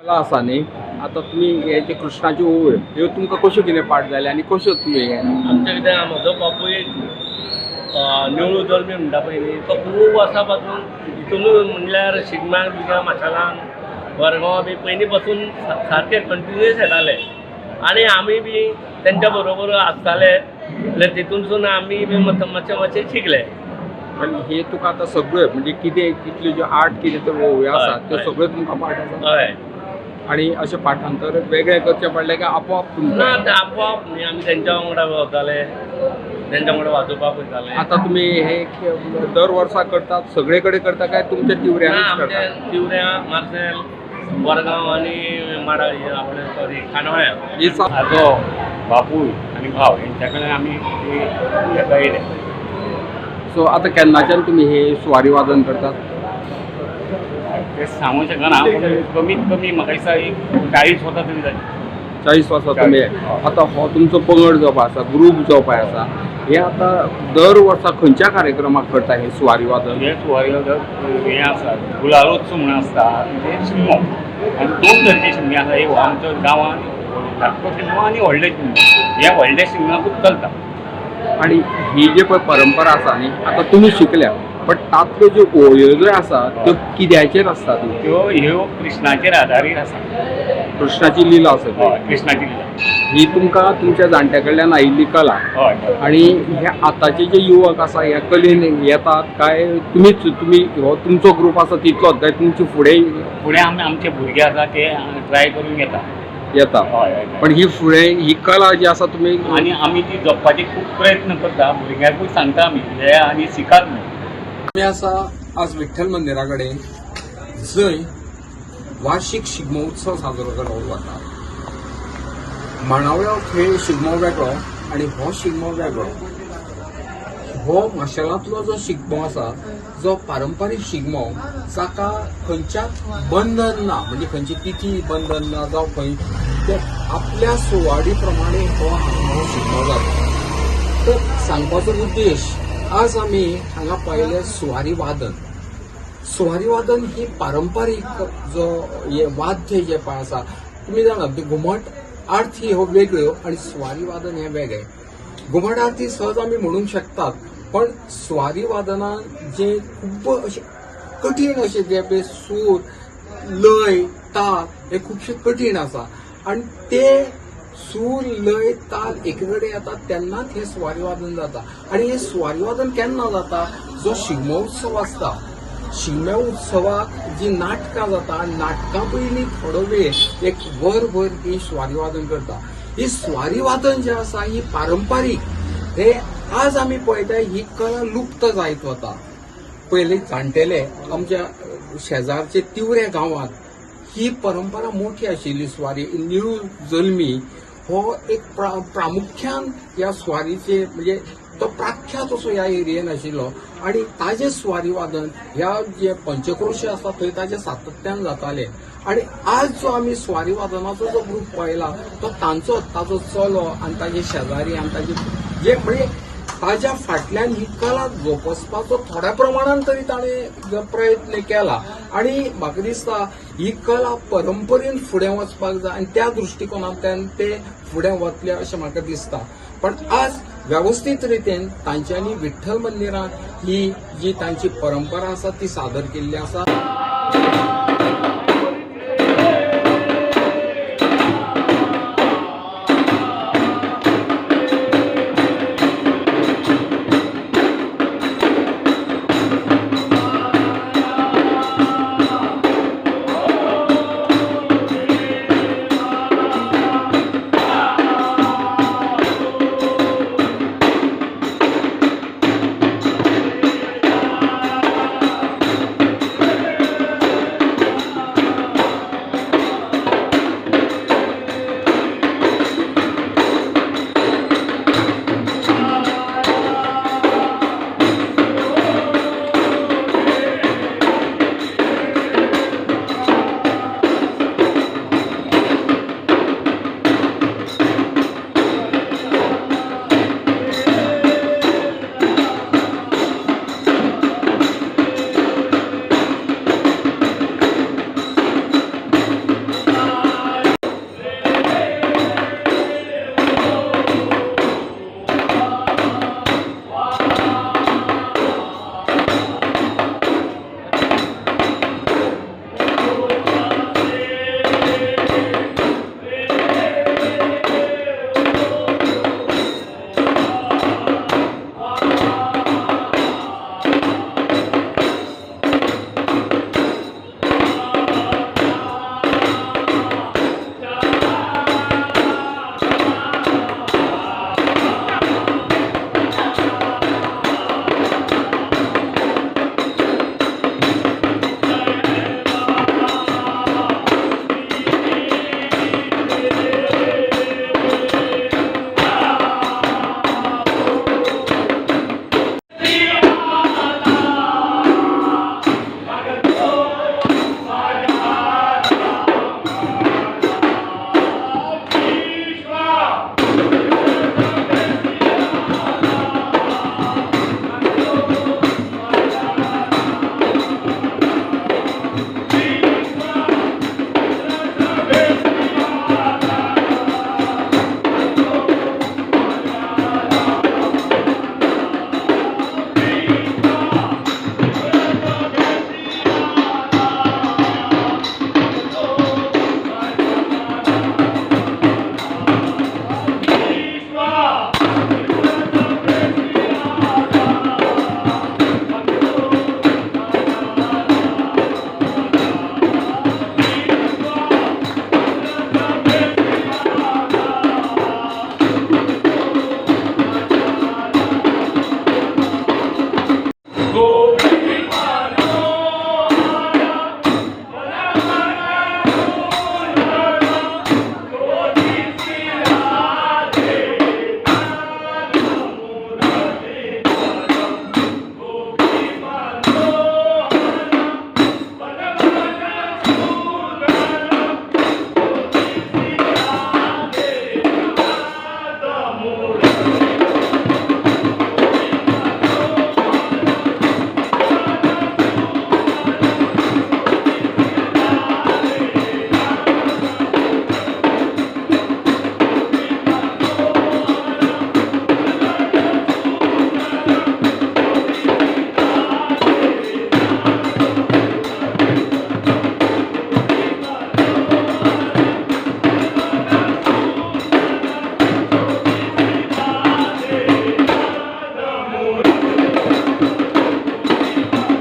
कला आसा न्ही आतां तुमी हे जे कृष्णाची ओळ ह्यो तुमकां कश्यो कितें पाठ जाले आनी कश्यो तुमी आमच्या कितें म्हजो बापूय निवळू जल्मी म्हणटा पळय न्ही तो खूब वर्सां पासून हितून म्हणल्यार शिगम्याक बिगम्याक माशेलांक वरगांव बी पयलीं पासून सारके कंटिन्युअस येताले आनी आमी बी तेंच्या बरोबर आसताले जाल्यार तितूनसून आमी बी मातशें शिकले. आनी हे तुका आतां सगळ्यो म्हणजे कितें कितल्यो ज्यो आर्ट कितें त्यो ओव्यो आसात त्यो सगळ्यो तुमकां पाठ आसा हय आनी अशें पाठांतर वेगळें करचें पडलें काय आपोआप ना तुमकां तें आपोआप न्ही आमी तेंच्या वांगडा वताले तेंच्या वांगडा वाजोवपाक वयताले. आतां तुमी हे दर वर्सा करतात सगळे कडेन करता काय तुमच्या ना तिवऱ्यांनीच आमचे करतात तिवऱ्या मार्सेल वरगांव आनी माडा आपले सॉरी खांडोळ्या ही आजो बापूय आनी भाव हेंच्या कडेन आमी हेका येयले. सो आतां केन्नाच्यान तुमी हे सुवारी वादन करतात तें सांगूंक शकना पूण कमीत कमी म्हाका दिसता एक 40 वर्सां तरी जाली. 40 वर्सां तुमी आतां हो तुमचो पंगड जो पळय आसा ग्रूप जो पळय आसा हे आतां दर वर्सा खंयच्या कार्यक्रमाक करता हे सुवारी वादन हे सुवारी हें आसा गुलालोत्सव म्हणून आसता म्हणजे शिगमो आनी 2 तरेचे शिगमे आसा एक आमच्या गांवांत धाकटो शिगमो आनी व्हडले शिगमो. हे व्हडल्या शिगम्याकूच चलता. आणि ही जी पळय परंपरा आसा न्ही आतां तुमी शिकल्या पण तातल्यो ज्यो ओळयो ज्यो आसा त्यो कित्याचेर आसतात ह्यो कृष्णाचेर आदारीत आसा. कृष्णाची लीला आसा हय कृष्णाची लीला. ही तुमकां तुमच्या जाणट्या कडल्यान आयिल्ली कला हय आणि हे आतांचे जे युवक आसा ह्या कलेन येतात काय तुमी हो तुमचो ग्रूप आसा तितलोच काय तुमचे फुडें आमचे भुरगे आसा ते ट्राय करून येता. येता हय पण ही फुडें ही कला जी आसा तुमी आनी आमी ती जपपाचे खूब प्रयत्न करता. भुरग्यांकूय सांगता आमी हे आनी शिकात न्हू. आमी आसा आज विठ्ठल मंदिरा कडेन जंय वार्षिक शिगमो उत्सव साजरो केलो वता. मांडावळ्यो खेळ शिगमो वेगळो आनी हो शिगमो वेगळो. हो माशेलांतलो जो शिगमो आसा जो पारंपारीक शिगमो जाका खंयच्याच बंधन ना म्हणजे खंयची तिथी बंधन ना जावं खंय ते आपल्या सुवाडी प्रमाणे हो शिगमो जाता. तर सांगपाचो उद्देश आज आमी हांगा पळयले सुवारी वादन. सुवारी वादन ही पारंपारीक जो हे वाद्य जे पळय आसा तुमी जाणात घुमट आरती हो वेगळ्यो आणि सुवारी वादन हे वेगळे. घुमट आरती सहज आमी म्हणूंक शकतात पण सुवारी वादनात जे खूब अशे कठीण अशे जे पळय सूर लय ताल हे खुबशे कठीण आसा आणि ते सूर लय ताल एके कडेन येतात तेन्नाच हे सुवारी वादन जाता. आणि हे सुवारी वादन केन्ना जाता जो शिगमो उत्सव आसता. शिगम्या उत्सवाक जी नाटकां जाता नाटकां पयलीं थोडो वेळ एक वरभर ही सुवारी वादन करता. ही सुवारी वादन जे आसा ही पारंपारीक हे आज आमी पळयता ही कला लुप्त जायत वता. पयलीं जाणटेले आमच्या शेजारचे तिवऱ्या गांवांत ही परंपरा मोठी आशिल्ली. सुवारी निळू जल्मी हो एक प्रामुख्यान ह्या सुवारीचे म्हणजे तो प्राख्यात असो ह्या एरियेन आशिल्लो आणि ताजे सुवारी वादन ह्या जे पंचक्रोशी आसा थंय ताजे सातत्यान जाताले. आणि आज जो आमी सुवारी वादनाचो जो ग्रूप पळयला तो ताजो चलो आनी ताजे शेजारी आनी ताजे जे म्हणजे ताज्या फाटल्यान ही कला जोपासपाचो थोड्या प्रमाणान तरी ताणें प्रयत्न केला आणि म्हाका दिसता ही कला परंपरेन फुडें वचपाक जाय आनी त्या दृश्टिकोनांतल्यान ते फुडें वतले अशें म्हाका दिसता. पण आज व्यवस्थीत रितीन तांच्यांनी विठ्ठल मंदिरांत ही जी तांची परंपरा आसा ती सादर केल्ली आसा.